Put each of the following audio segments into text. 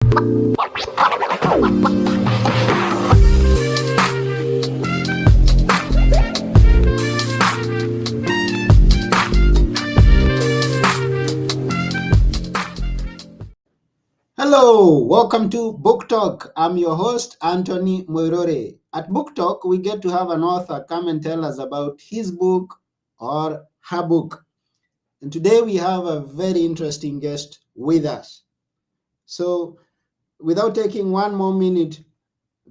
Hello, welcome to Book Talk. I'm your host, Anthony Moirore. At Book Talk, we get to have an author come and tell us about his book or her book. And today we have a very interesting guest with us. So, without taking one more minute,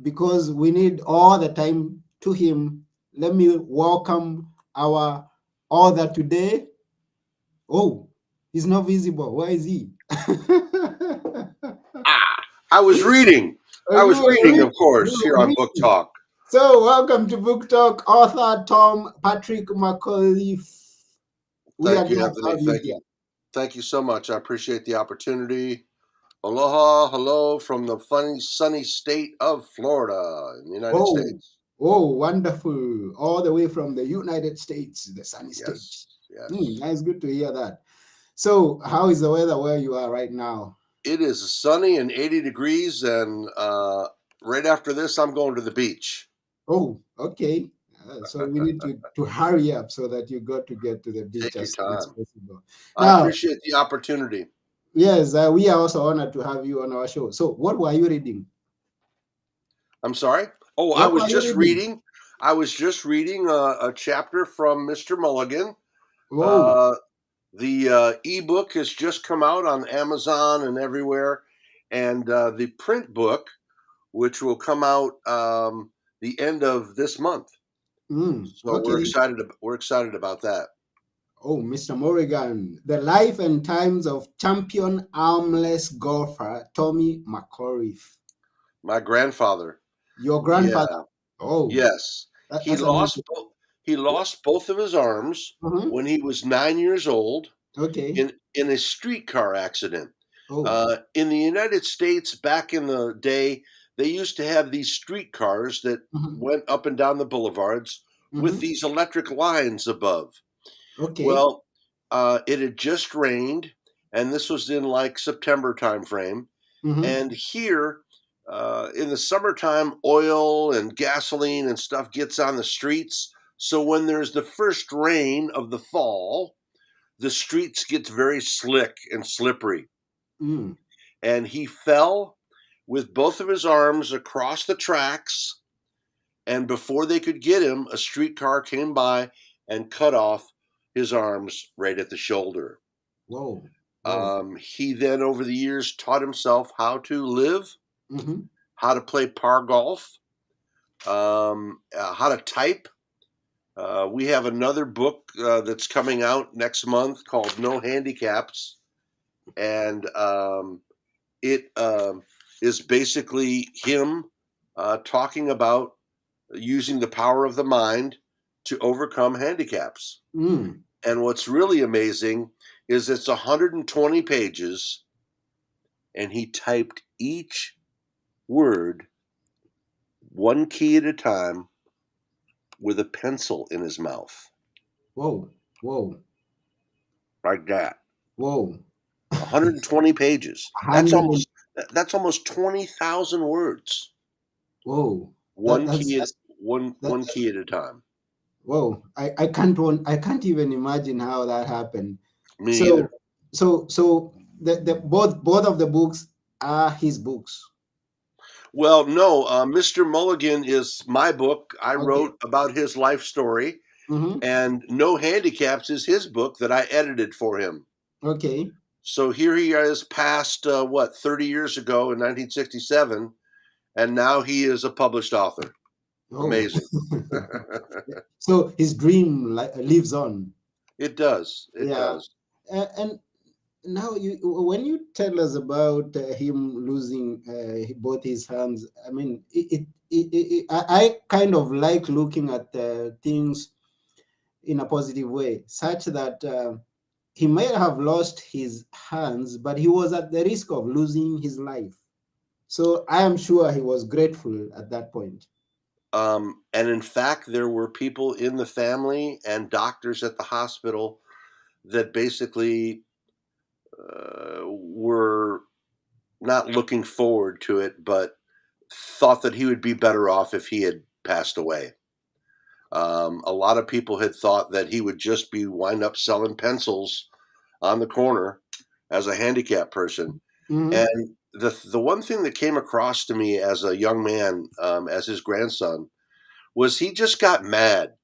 because we need all the time to him, let me welcome our author today. Oh, he's not visible. Where is he? I was reading. I was reading, of course, here on Book Talk. So, welcome to Book Talk, author Tom Patrick McAuliffe. We are Thank you, glad to Anthony. have you here. Thank you so much. I appreciate the opportunity. Aloha, hello from the sunny state of Florida in the United States. Oh, wonderful. All the way from the United States, the sunny state. Yes. That's good to hear that. So, how is the weather where you are right now? It is sunny and 80 degrees, and right after this, I'm going to the beach. Oh, okay. So we need to hurry up so that you get to the beach Take your as soon as time. possible. I appreciate the opportunity. Yes, we are also honored to have you on our show. So, what were you reading? I'm sorry? Oh, I was just reading. I was just reading a chapter from Mr. Mulligan. The ebook has just come out on Amazon and everywhere, and the print book, which will come out the end of this month. So we're excited. We're excited about that. Oh, Mr. Mulligan, the life and times of champion armless golfer Tommy McAuliffe. My grandfather. Your grandfather. Yeah. Oh, Yes. He lost. He lost both of his arms when he was 9 years old. Okay. In a streetcar accident. Oh. In the United States, back in the day, they used to have these streetcars that went up and down the boulevards with these electric lines above. Okay. Well, it had just rained, and this was in like September timeframe. And here, in the summertime, oil and gasoline and stuff gets on the streets. So when there's the first rain of the fall, the streets get very slick and slippery. And he fell with both of his arms across the tracks. And before they could get him, a streetcar came by and cut off his arms right at the shoulder. Whoa. He then, over the years, taught himself how to live, how to play par golf, how to type. We have another book that's coming out next month called No Handicaps, and it is basically him talking about using the power of the mind to overcome handicaps. And what's really amazing is it's 120 pages, and he typed each word one key at a time with a pencil in his mouth. Whoa. Like that. Whoa. 120 pages. That's almost 20,000 words. Whoa. One key at a time. Whoa. I can't even imagine how that happened. Me either. So the both of the books are his books. Well, no, Mr. Mulligan is my book. I wrote about his life story, and No Handicaps is his book that I edited for him. Okay. So here he is past, 30 years ago in 1967, and now he is a published author. Oh. Amazing. So his dream lives on. It does. It does. And now, when you tell us about him losing both his hands, I mean, I kind of like looking at things in a positive way, such that he may have lost his hands, but he was at the risk of losing his life. So I am sure he was grateful at that point. And in fact, there were people in the family and doctors at the hospital that basically were not looking forward to it, but thought that he would be better off if he had passed away. A lot of people had thought that he would just be wind up selling pencils on the corner as a handicapped person. Mm-hmm. And the one thing that came across to me as a young man, as his grandson, was he just got mad.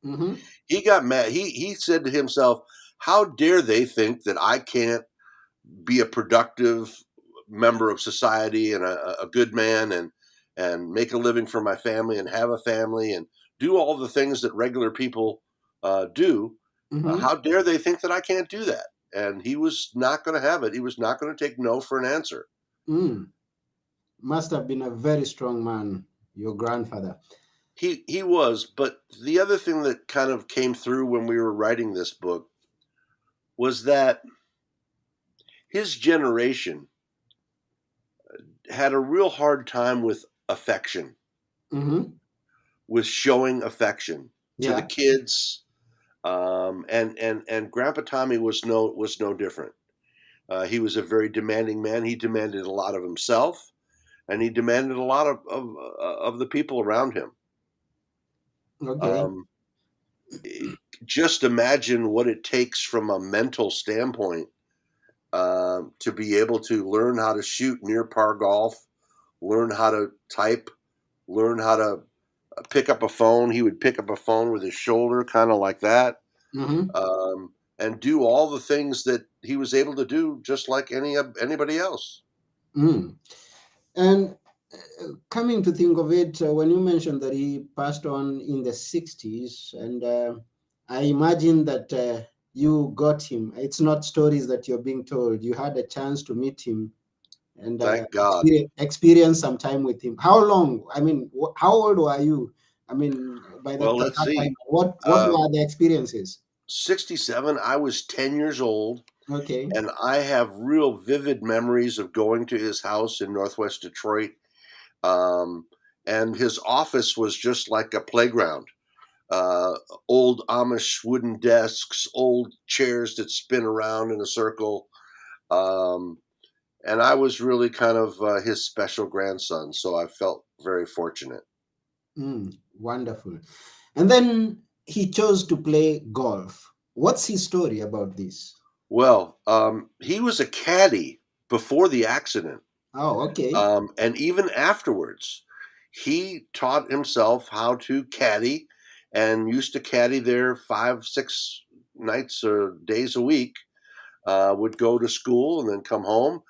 Mm-hmm. He got mad. He said to himself, "How dare they think that I can't be a productive member of society and a good man and make a living for my family and have a family and do all the things that regular people do? Mm-hmm. How dare they think that I can't do that?" And he was not going to have it. He was not going to take no for an answer. Mm. Must have been a very strong man, your grandfather. He was, but the other thing that kind of came through when we were writing this book was that his generation had a real hard time with affection, Mm-hmm. with showing affection to the Yeah. kids. And Grandpa Tommy was no different. He was a very demanding man. He demanded a lot of himself, and he demanded a lot of the people around him. Okay. Um, just imagine what it takes from a mental standpoint, to be able to learn how to shoot near par golf, learn how to type, learn how to pick up a phone. He would pick up a phone with his shoulder, kind of like that, Mm-hmm. and do all the things that he was able to do, just like anybody else. Mm. And coming to think of it, when you mentioned that he passed on in the 60s, and I imagine that you got him. It's not stories that you're being told. You had a chance to meet him and Thank God. experience some time with him. How long? I mean, how old were you? I mean, by Well, let's that time, see. what Um, were the experiences? 67. I was 10 years old, Okay. and I have real vivid memories of going to his house in Northwest Detroit. Um, and his office was just like a playground. Uh, Old Amish wooden desks, old chairs that spin around in a circle. Um, and I was really kind of his special grandson, so I felt very fortunate. Wonderful. And then he chose to play golf. What's his story about this? Well, he was a caddy before the accident, Oh, okay. and even afterwards, he taught himself how to caddy, and used to caddy there 5, 6 nights or days a week. Would go to school and then come home,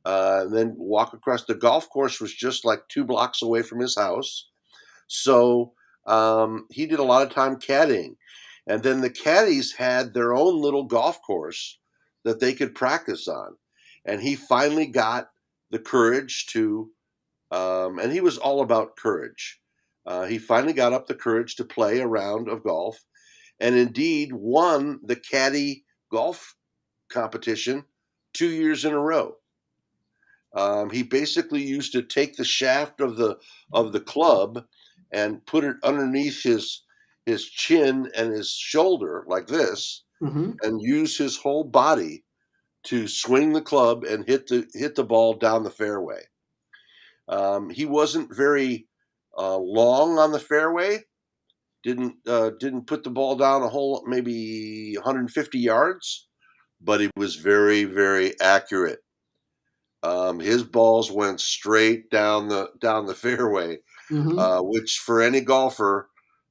and then walk across. The golf course was just like 2 blocks away from his house. So he did a lot of time caddying. And then the caddies had their own little golf course that they could practice on. And he finally got the courage to, and he was all about courage. He finally got up the courage to play a round of golf, and indeed won the caddy golf competition 2 years in a row. He basically used to take the shaft of the club and put it underneath his chin and his shoulder like this, Mm-hmm. and use his whole body to swing the club and hit the ball down the fairway. He wasn't very long on the fairway. Didn't put the ball down a whole maybe 150 yards, but he was very accurate. His balls went straight down the fairway, Mm-hmm. which for any golfer,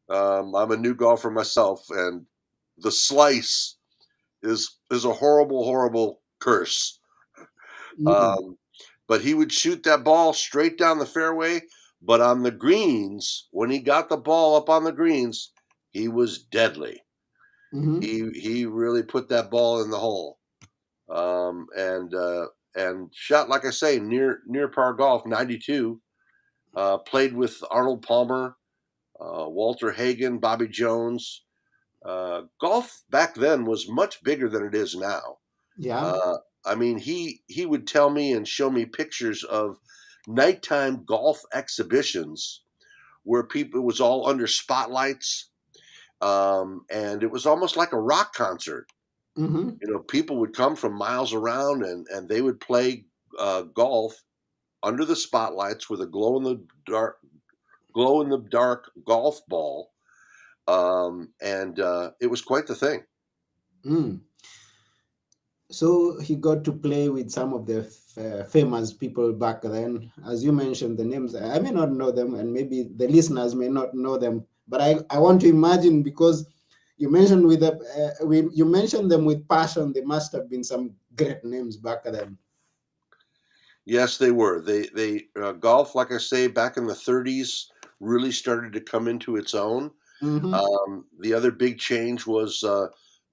I'm a new golfer myself, and the slice is a horrible curse. Mm. Um, but he would shoot that ball straight down the fairway. But on the greens, when he got the ball up on the greens, he was deadly. Mm-hmm. He really put that ball in the hole, um, and uh, and shot, like I say, near par golf 92. Played with Arnold Palmer, Walter Hagen, Bobby Jones. Golf back then was much bigger than it is now. Yeah. Uh, I mean, he would tell me and show me pictures of nighttime golf exhibitions where people, it was all under spotlights, and it was almost like a rock concert. Mm-hmm. People would come from miles around, and they would play golf under the spotlights with a glow in the dark golf ball, and it was quite the thing. Mm. So he got to play with some of the famous people back then. As you mentioned, the names, I may not know them, and maybe the listeners may not know them, but I want to imagine, because you mentioned you mentioned them with passion. They must have been some great names back then. Yes, they were. They golf, like I say, back in the 30s, really started to come into its own. Mm-hmm. The other big change was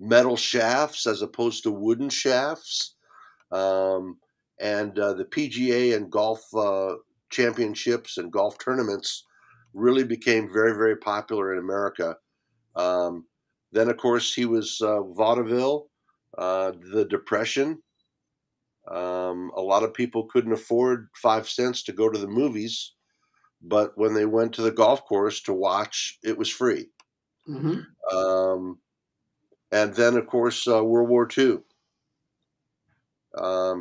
metal shafts as opposed to wooden shafts. Um, and the PGA and golf championships and golf tournaments really became very, very popular in America. Um, then, of course, he was vaudeville, the Depression. A lot of people couldn't afford 5 cents to go to the movies, but when they went to the golf course to watch, it was free. Mm-hmm. Um, and then, of course, World War II.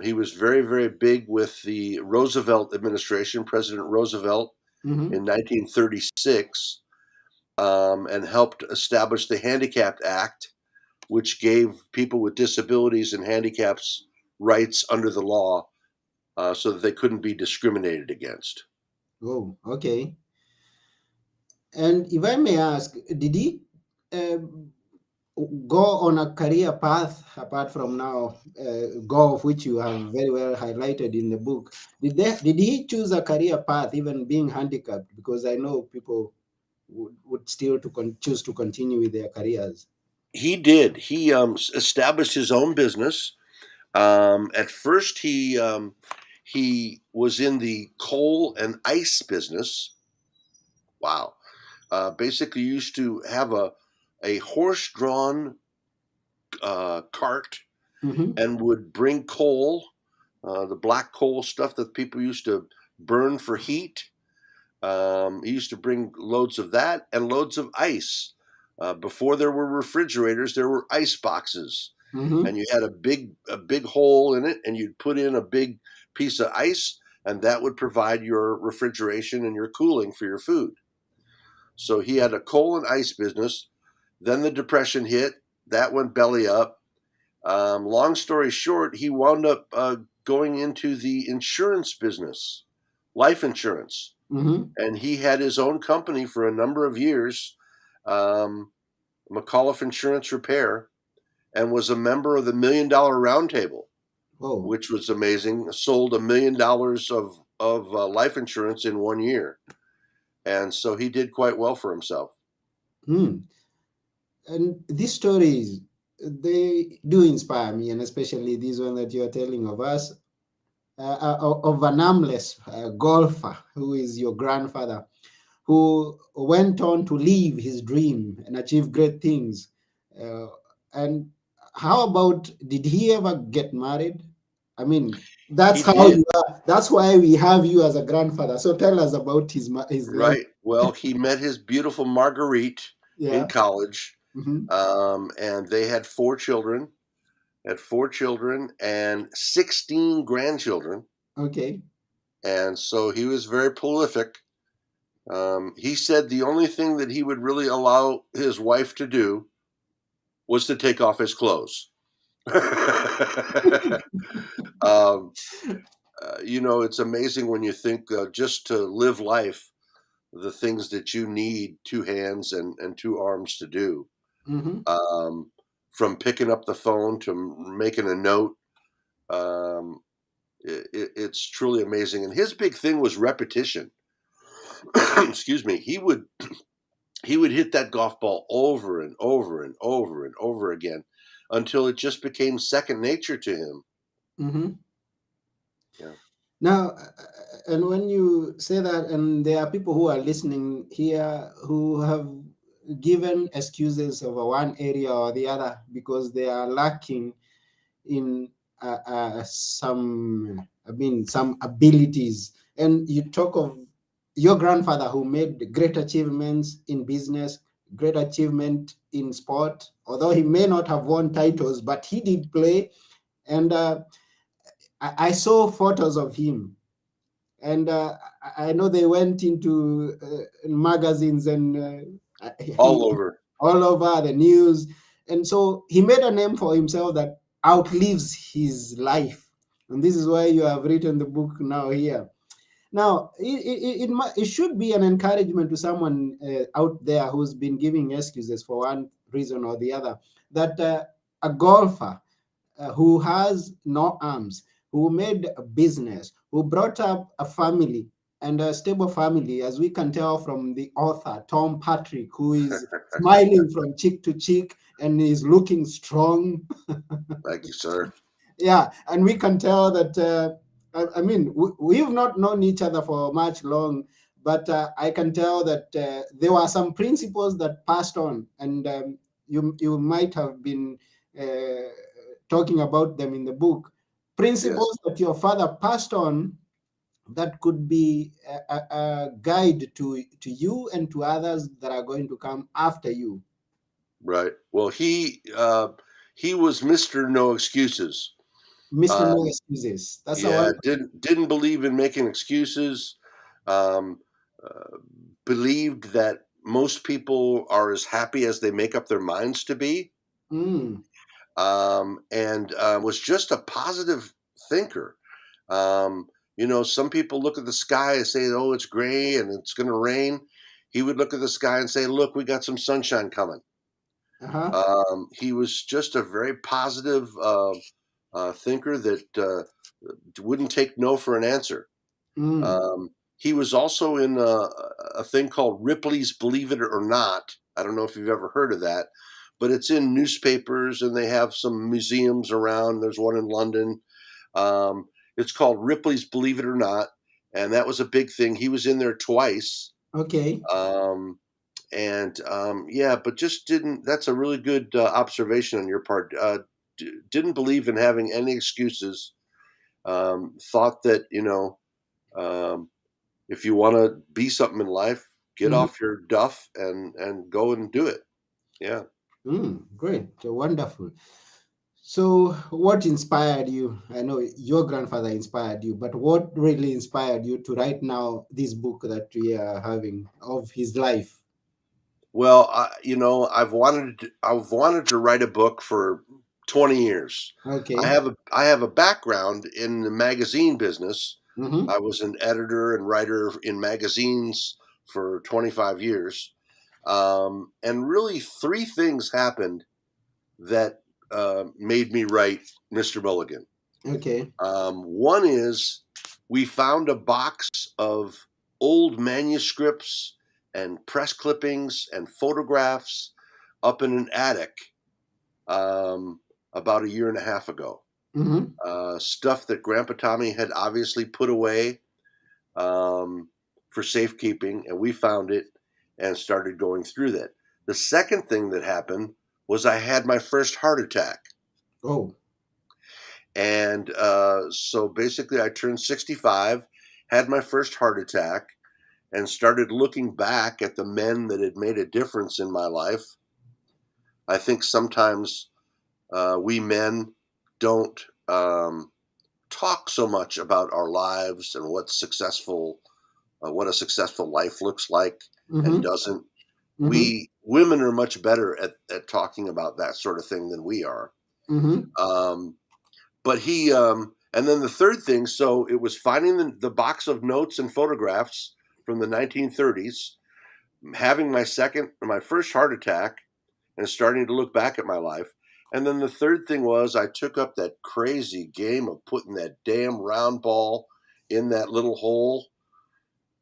He was very, very big with the Roosevelt administration, President Roosevelt, Mm-hmm. in 1936, and helped establish the Handicapped Act, which gave people with disabilities and handicaps rights under the law, so that they couldn't be discriminated against. Oh, okay. And if I may ask, did he uh, go on a career path apart from now golf, which you have very well highlighted in the book? Did he choose a career path even being handicapped? Because I know people would still choose to continue with their careers. He did. He established his own business. At first, he was in the coal and ice business. Wow. Basically, used to have a horse drawn cart Mm-hmm. and would bring coal, the black coal stuff that people used to burn for heat. He used to bring loads of that and loads of ice. Before there were refrigerators, there were ice boxes, Mm-hmm. and you had a big hole in it, and you'd put in a big piece of ice, and that would provide your refrigeration and your cooling for your food. So he had a coal and ice business. Then the Depression hit. That went belly up. Long story short, he wound up going into the insurance business, life insurance, Mm-hmm. and he had his own company for a number of years, um, McAuliffe Insurance Repair, and was a member of the $1 Million Roundtable, Oh. which was amazing. Sold $1 million of life insurance in 1 year, and so he did quite well for himself. Hmm. And these stories, they do inspire me, and especially this one that you are telling of us, of an armless golfer who is your grandfather, who went on to live his dream and achieve great things. Uh, and how about, did he ever get married? I mean, that's He how did. you are. That's why we have you as a grandfather. So tell us about his life. Right. Well, he met his beautiful Marguerite in Yeah. college, Hmm. and they had 4 children and 16 grandchildren. Okay. And so he was very prolific. He said the only thing that he would really allow his wife to do was to take off his clothes. um, it's amazing when you think just to live life, the things that you need 2 hands and 2 arms to do. Hmm. Um, from picking up the phone to making a note. Um, it's truly amazing. And his big thing was repetition. Excuse me. He would hit that golf ball over and over and over and over again until it just became second nature to him. Hmm. Yeah. Now, and when you say that, and there are people who are listening here who have given excuses over one area or the other because they are lacking in some abilities. And you talk of your grandfather who made great achievements in business, great achievement in sport, although he may not have won titles, but he did play. And I saw photos of him, and I know they went into magazines and all he over. all over the news, and so he made a name for himself that outlives his life, and this is why you have written the book now here. Now, it should be an encouragement to someone out there who's been giving excuses for one reason or the other, that a golfer who has no arms, who made a business, who brought up a family and a stable family, as we can tell from the author, Tom Patrick, who is smiling from cheek to cheek and is looking strong. Thank you, sir. Yeah, and we can tell that. I mean, we've not known each other for much long, but I can tell that there were some principles that passed on, and you might have been uh, talking about them in the book. Yes, Principles that your father passed on that could be a guide to you and to others that are going to come after you. right. Well, he was Mister No Excuses. Mr. No Um, excuses. That's a yeah, one. didn't believe in making excuses. Um, Believed that most people are as happy as they make up their minds to be, Mm, and was just a positive thinker. Um, some people look at the sky and say, "Oh, it's gray and it's going to rain." He would look at the sky and say, "Look, we got some sunshine coming." uh-huh. He was just a very positive thinker that wouldn't take no for an answer. Mm, He was also in a thing called Ripley's Believe It or Not. I don't know if you've ever heard of that, but it's in newspapers and they have some museums around. There's one in London. It's called Ripley's Believe It or Not, and that was a big thing. He was in there twice. okay. Um, and yeah, but just didn't. That's a really good observation on your part. Didn't believe in having any excuses. Thought that um, if you want to be something in life, get Mhm. off your duff and go and do it. Yeah. Great. Wonderful. So, what inspired you? I know your grandfather inspired you, but what really inspired you to write now this book that we are having of his life? Well, I've wanted to write a book for 20 years. Okay. I have a background in the magazine business. Mm-hmm. I was an editor and writer in magazines for 25 years. And really, three things happened that made me write Mr. Mulligan. Okay. One is we found a box of old manuscripts and press clippings and photographs up in an attic um, about a year and a half ago. Mm-hmm. Stuff that Grandpa Tommy had obviously put away um, for safekeeping, and we found it and started going through that. The second thing that happened was I had my first heart attack. Oh. And so basically, I turned 65, had my first heart attack, and started looking back at the men that had made a difference in my life. I think sometimes we men don't talk so much about our lives and what a successful life looks like and Mm-hmm. doesn't. Mm-hmm. We women are much better at talking about that sort of thing than we are. Mm-hmm. Um, but and then the third thing, so it was finding the box of notes and photographs from the 1930s, having my first heart attack, and starting to look back at my life. And then the third thing was I took up that crazy game of putting that damn round ball in that little hole.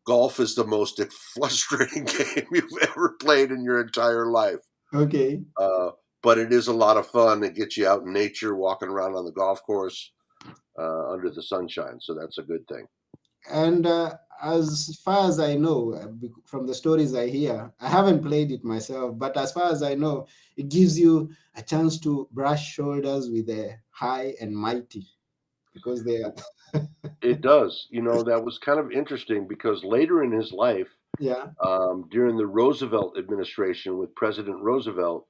Golf is the most frustrating game you've ever played in your entire life. Okay. Uh, but it is a lot of fun. It gets you out in nature, walking around on the golf course under the sunshine. So that's a good thing. And as far as I know, from the stories I hear, I haven't played it myself, but as far as I know, it gives you a chance to brush shoulders with the high and mighty because they are, It does. That was kind of interesting because later in his life, yeah. during the Roosevelt administration with President Roosevelt,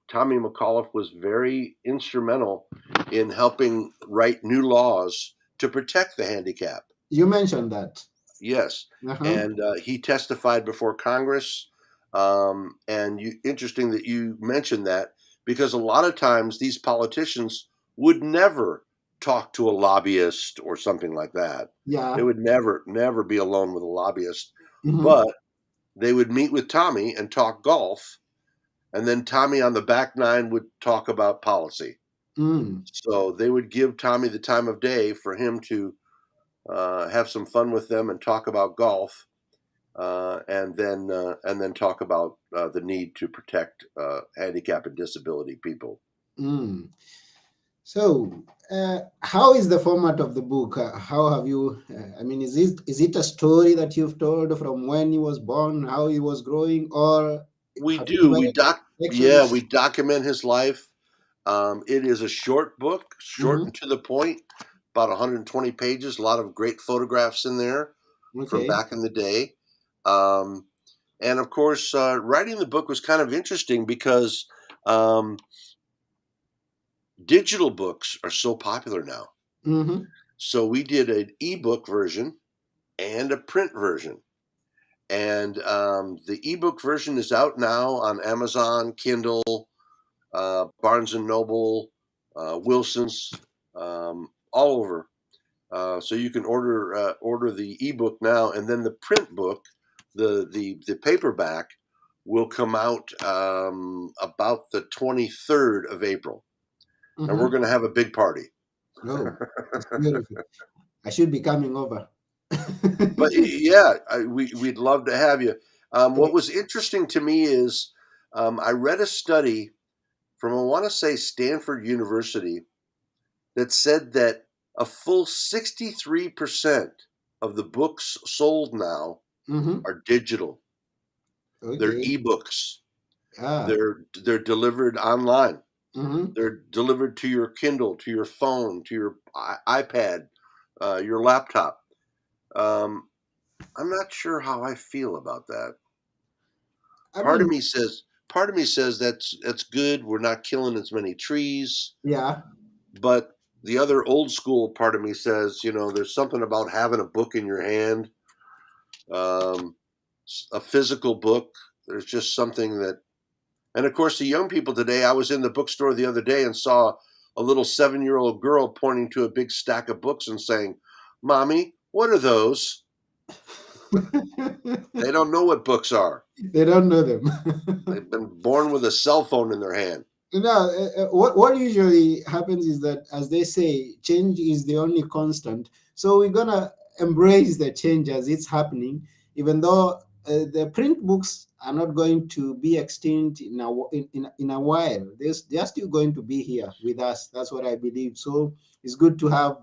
Tommy McAuliffe was very instrumental in helping write new laws to protect the handicap. You mentioned that. Yes, Uh-huh. and he testified before Congress. And interesting that you mentioned that because a lot of times these politicians would never talk to a lobbyist or something like that. They Yeah. would never be alone with a lobbyist, Mm-hmm. but they would meet with Tommy and talk golf, and then Tommy on the back nine would talk about policy. Mm. So they would give Tommy the time of day for him to have some fun with them and talk about golf, and then talk about the need to protect handicap and disability people. Mm. So, how is the format of the book? How have you? I mean, is it a story that you've told from when he was born, how he was growing, or We have you do. We divided it doc. into Yeah, sections? we document his life. It is a short book, short Mm-hmm. and to the point, about 120 pages. A lot of great photographs in there from Okay. back in the day. Um, and of course, writing the book was kind of interesting because um, digital books are so popular now. Mm-hmm. So we did an ebook version and a print version. And the ebook version is out now on Amazon, Kindle, Barnes and Noble, Wilson's, all over. So you can order the ebook now, and then the print book, the paperback, will come out about the 23rd of April, and we're Mm-hmm. going to have a big party. Oh, that's beautiful. I should be coming over. But yeah, we'd love to have you. What Okay. was interesting to me is I read a study from, I want to say, Stanford University that said that a full 63% of the books sold now Mm-hmm. are digital. They're Okay. ebooks. Ah. They're delivered online. Mm-hmm. They're delivered to your Kindle, to your phone, to your iPad, your laptop. Um, I'm not sure how I feel about that. I Part of mean, me says part of me says that's good. We're not killing as many trees, yeah. but the other old school part of me says, there's something about having a book in your hand, um, a physical book. There's just something that, and of course, the young people today. I was in the bookstore the other day and saw a little 7-year-old girl pointing to a big stack of books and saying, "Mommy, what are those?" They don't know what books are. They don't know them. They've been born with a cell phone in their hand. What usually happens is that, as they say, change is the only constant. So we're gonna embrace the change as it's happening, even though the print books are not going to be extinct in a while. They're still going to be here with us. That's what I believe. So it's good to have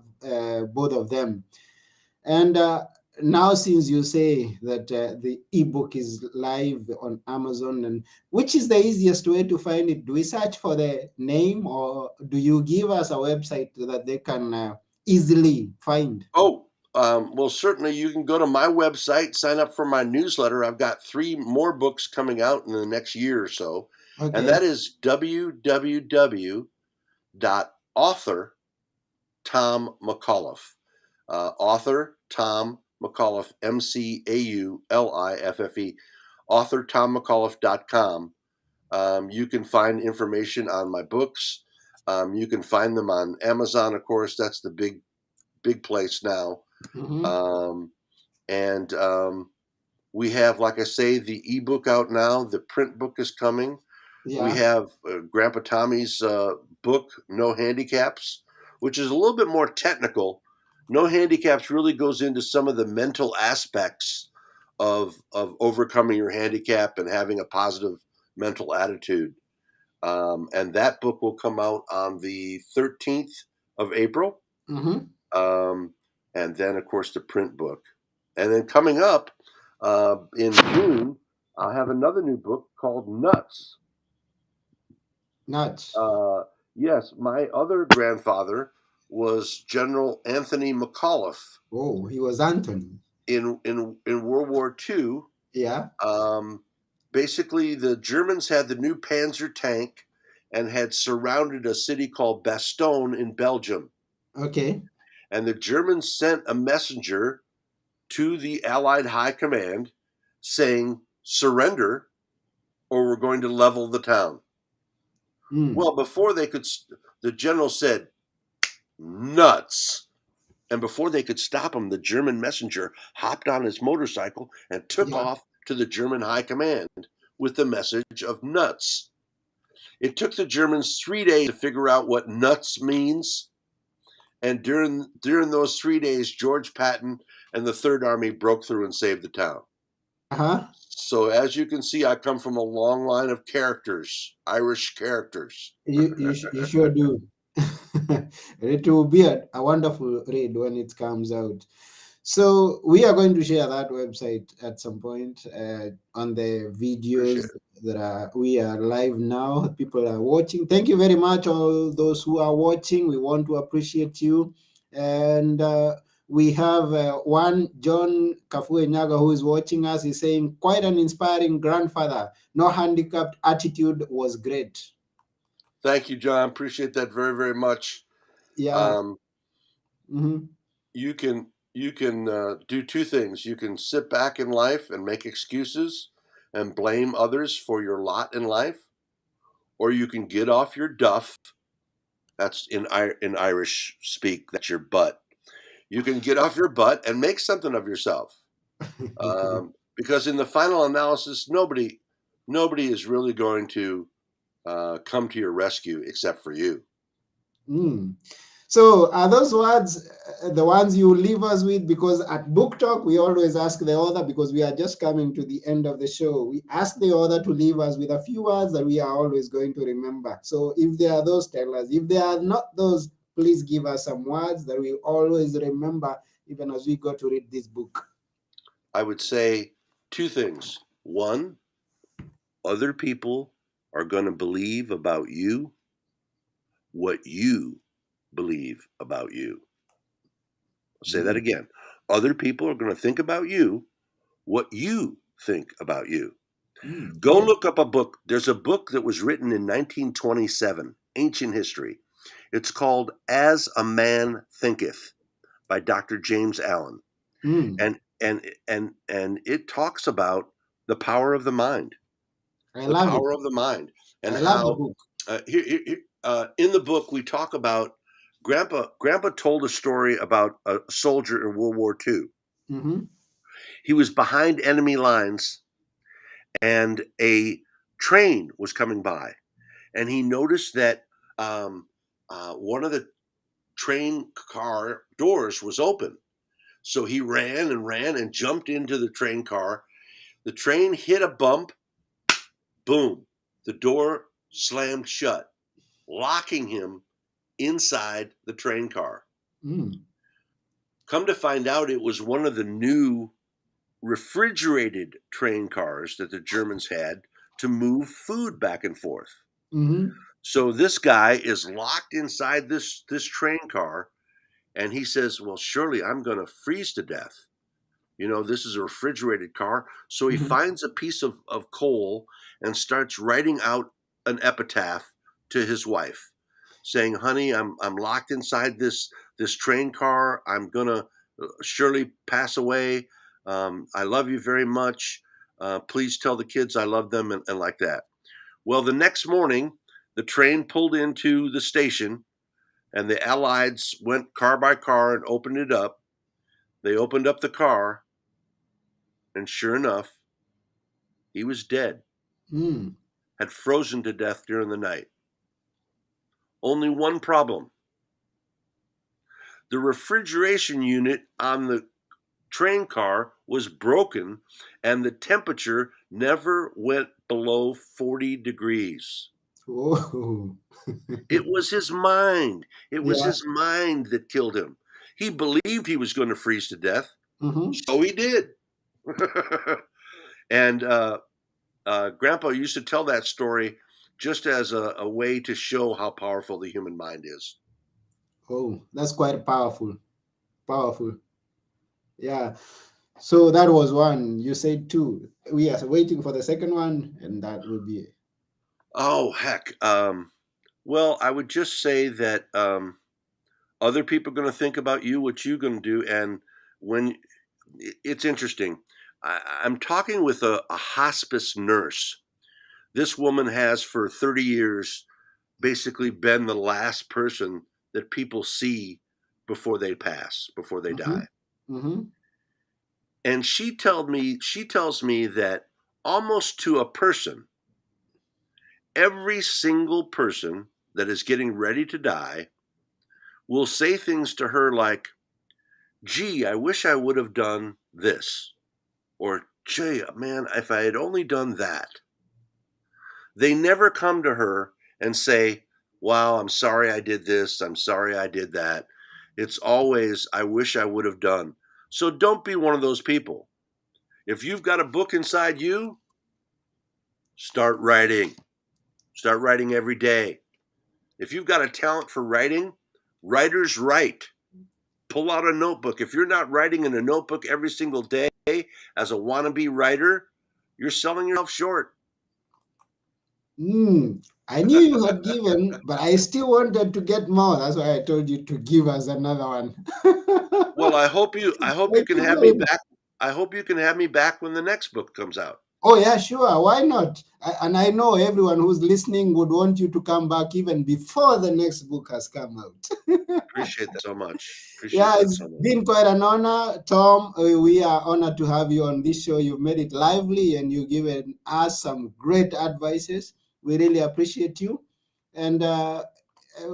both of them. And now, since you say that the ebook is live on Amazon, and which is the easiest way to find it? Do we search for the name, or do you give us a website that they can easily find? Oh, well, certainly you can go to my website, sign up for my newsletter. I've got 3 more books coming out in the next year or so, and Okay. that is www.author Tom McAuliffe. Author Tom McAuliffe, McAuliffe, authortommcauliffe.com. You can find information on my books. You can find them on Amazon, of course. That's the big place now. Mm-hmm. Um, and we have, like I say, the ebook out now. The print book is coming. We Yeah. have Grandpa Tommy's book, No Handicaps, which is a little bit more technical. No Handicaps really goes into some of the mental aspects of overcoming your handicap and having a positive mental attitude. And that book will come out on the 13th of April. Mm-hmm. Um, and then, of course, the print book. And then coming up in June, I'll have another new book called Nuts. Nuts. Uh, yes, my other grandfather was General Anthony McAuliffe Oh, he was Anthony. in World War II. Yeah. Um, Basically, the Germans had the new Panzer tank, and had surrounded a city called Bastogne in Belgium. Okay. And the Germans sent a messenger to the Allied High Command saying, surrender or we're going to level the town. Mm. Well, the general said, nuts. And before they could stop him, the German messenger hopped on his motorcycle and took Yeah. off to the German high command with the message of nuts. It took the Germans 3 days to figure out what nuts means. And during those 3 days, George Patton and the Third Army broke through and saved the town. Uh-huh. So as you can see, I come from a long line of characters, Irish characters. You sure do. It will be a wonderful read when it comes out. So we are going to share that website at some point on the Appreciate videos it. that we are live now. People are watching. Thank you very much, all those who are watching. We want to appreciate you. And we have one John Kafue Nyaga who is watching us. He's saying, quite an inspiring grandfather. No handicapped attitude was great. Thank you, John. Appreciate that very, very much. Yeah. Um, Hmm. you can do two things. You can sit back in life and make excuses and blame others for your lot in life, or you can get off your duff. That's in Irish speak. That's your butt. You can get off your butt and make something of yourself. Because in the final analysis, nobody is really going to come to your rescue except for you. Mm. So are those words the ones you leave us with? Because at Book Talk, we always ask the author, because we are just coming to the end of the show. We ask the author to leave us with a few words that we are always going to remember. So if there are those, tell us. If there are not those, please give us some words that we always remember, even as we go to read this book. I would say two things. One, other people are going to believe about you what you believe about you. I'll say that Mm. again. Other people are going to think about you what you think about you. Mm. Go Good. look up a book. There's a book that was written in 1927, ancient history. It's called As a Man Thinketh by Dr. James Allen. Mm. And it talks about the power of the mind, I the love it. power of the mind, and I love the how book. in the book we talk about Grandpa told a story about a soldier in World War II. Mm-hmm. He was behind enemy lines, and a train was coming by, and he noticed that one of the train car doors was open. So he ran and jumped into the train car. The train hit a bump. Boom. The door slammed shut, locking him inside the train car. Mm. Come to find out, it was one of the new refrigerated train cars that the Germans had to move food back and forth. Mm-hmm. So this guy is locked inside this train car, and he says, "Well, surely I'm going to freeze to death. This is a refrigerated car." So he Mm-hmm. finds a piece of coal and starts writing out an epitaph to his wife, saying, "Honey, I'm locked inside this train car. I'm gonna surely pass away. I love you very much. Please tell the kids I love them," and like that. Well, the next morning, the train pulled into the station, and the Allies went car by car and opened it up. They opened up the car, and sure enough, he was dead, Mm. had frozen to death during the night. Only one problem: the refrigeration unit on the train car was broken, and the temperature never went below 40 degrees. Oh. It was his mind. It was Yeah. his mind that killed him. He believed he was going to freeze to death, Mm-hmm. so he did. and Grandpa used to tell that story just as a way to show how powerful the human mind is. Oh, that's quite powerful. Powerful. Yeah. So that was one. You said two. We are waiting for the second one, and that will be it. Oh, heck. Well, I would just say that other people are going to think about you, what you're going to do, and when it's interesting. I'm talking with a hospice nurse. This woman has for 30 years basically been the last person that people see before they pass, before they Mm-hmm. die. Mm-hmm. And she tells me that almost to a person, every single person that is getting ready to die will say things to her like, "Gee, I wish I would have done this," or "Gee, man, if I had only done that." They never come to her and say, "Wow, I'm sorry I did this. I'm sorry I did that." It's always, "I wish I would have done." So don't be one of those people. If you've got a book inside you, start writing. Start writing every day. If you've got a talent for writing, writers write. Pull out a notebook. If you're not writing in a notebook every single day as a wannabe writer, you're selling yourself short. I knew you had given, but I still wanted to get more. That's why I told you to give us another one. Well, I hope you Thank can you have very me much. back. I hope you can have me back when the next book comes out. Oh, yeah, sure. Why not? And I know everyone who's listening would want you to come back even before the next book has come out. Appreciate that so much. Appreciate Yeah, that it's so much. been quite an honor, Tom. We are honored to have you on this show. You've made it lively and you've given us some great advices. We really appreciate you. And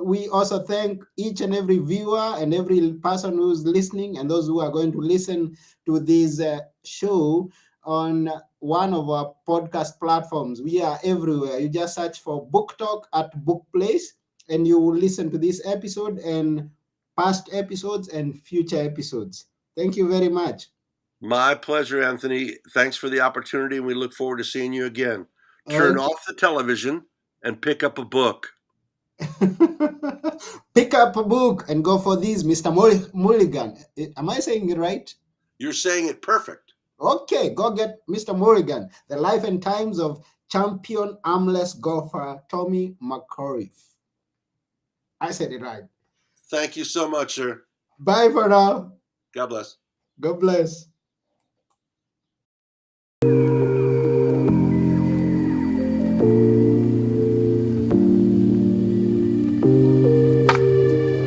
we also thank each and every viewer and every person who's listening and those who are going to listen to this show on one of our podcast platforms. We are everywhere. You just search for Book Talk at Book Place and you will listen to this episode and past episodes and future episodes. Thank you very much. My pleasure, Anthony. Thanks for the opportunity, and we look forward to seeing you again. Turn Okay. off the television and pick up a book. Pick up a book and go for this, Mr. Mulligan. Am I saying it right? You're saying it perfect. Okay, go get Mr. Mulligan, The Life and Times of Champion Armless Golfer Tommy McAuliffe. I said it right. Thank you so much, sir. Bye for now. God bless. God bless.